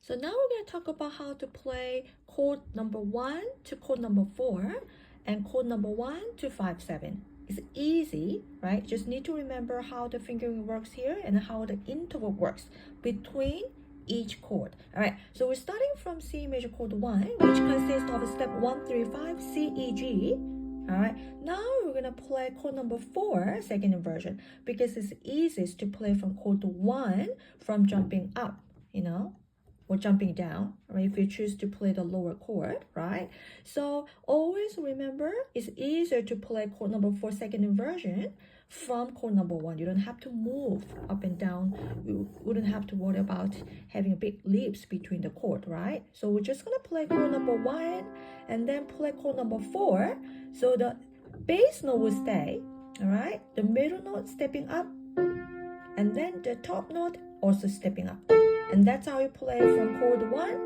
So now we're going to talk about how to play chord number 1 to chord number 4 and chord number 1 to 5-7. It's easy, right? Just need to remember how the fingering works here and how the interval works between each chord. All right, so we're starting from C major chord 1, which consists of step 1, 3, 5, C, E, G. All right, now we're going to play chord number 4, second inversion, because it's easiest to play from chord 1 from jumping up, or jumping down, right? If you choose to play the lower chord, right? So always remember, it's easier to play chord number 4, second inversion, from chord number 1. You don't have to move up and down. You wouldn't have to worry about having big leaps between the chord, right? So we're just gonna play chord number 1 and then play chord number 4. So the bass note will stay, all right? The middle note stepping up, and then the top note also stepping up. And that's how you play from chord 1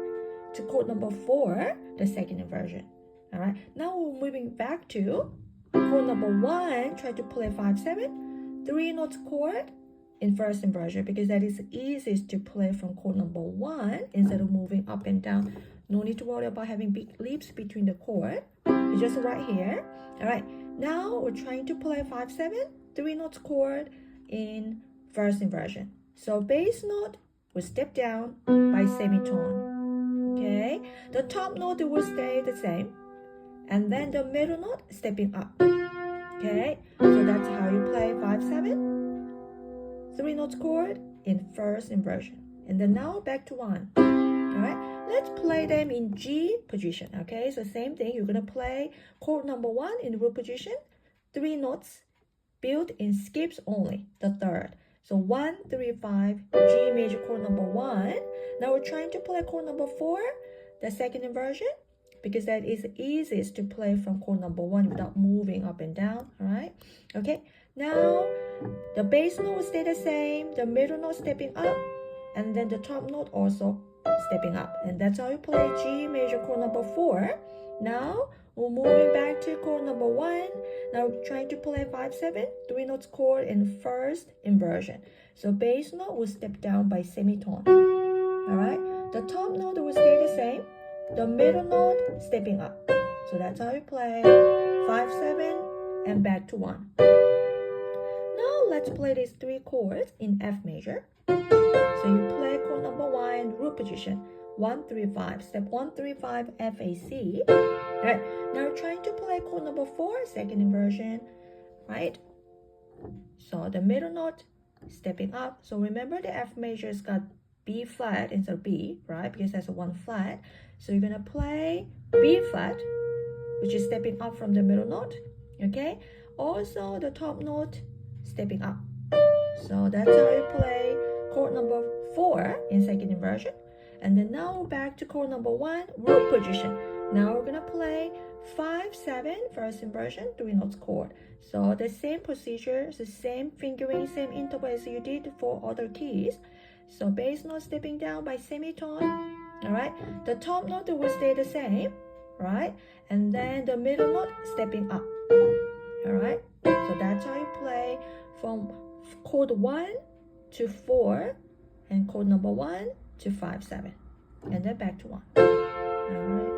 to chord number 4, the second inversion. All right, now we're moving back to chord number 1, try to play 5-7, 3 notes chord in first inversion, because that is easiest to play from chord number 1 instead of moving up and down. No need to worry about having big leaps between the chord. It's just right here. All right, now we're trying to play 5-7, 3 notes chord in first inversion. So bass note will step down by semitone. Okay, the top note will stay the same, and then the middle note stepping up. Okay, so that's how you play 5-7, 3 notes chord in first inversion. And then now back to 1. All right, let's play them in G position. Okay, so same thing, you're gonna play chord number 1 in root position, 3 notes built in skips only, the third. So 1, 3, 5, G major chord number 1. Now we're trying to play chord number 4, the second inversion, because that is easiest to play from chord number 1 without moving up and down. All right, okay, now the bass note will stay the same, the middle note stepping up, and then the top note also stepping up. And that's how you play G major chord number 4. Now we're moving back to chord number 1. Now we're trying to play 5-7, 3 notes chord in first inversion. So bass note will step down by semitone. All right, the top note will stay the same, the middle note stepping up. So that's how you play 5-7 and back to 1. Now let's play these 3 chords in F major. So you play chord number 1, root position, 1, 3, 5, step 1, 3, 5, F, A, C. All right, now we're trying to play chord number 4, second inversion, right? So the middle note stepping up. So remember the F major's got B flat instead of B, right? Because that's a 1 flat. So you're gonna play B flat, which is stepping up from the middle note, okay? Also the top note stepping up. So that's how you play chord number 4 in second inversion. And then now back to chord number 1, root position. Now we're gonna play 5-7, first inversion, 3 notes chord. So the same procedure, the same fingering, same interval as you did for other keys. So bass note stepping down by semitone. All right, the top note will stay the same, right? And then the middle note stepping up. All right, so that's how you play from chord 1 to 4 and chord number 1 to 5-7, and then back to 1. All right.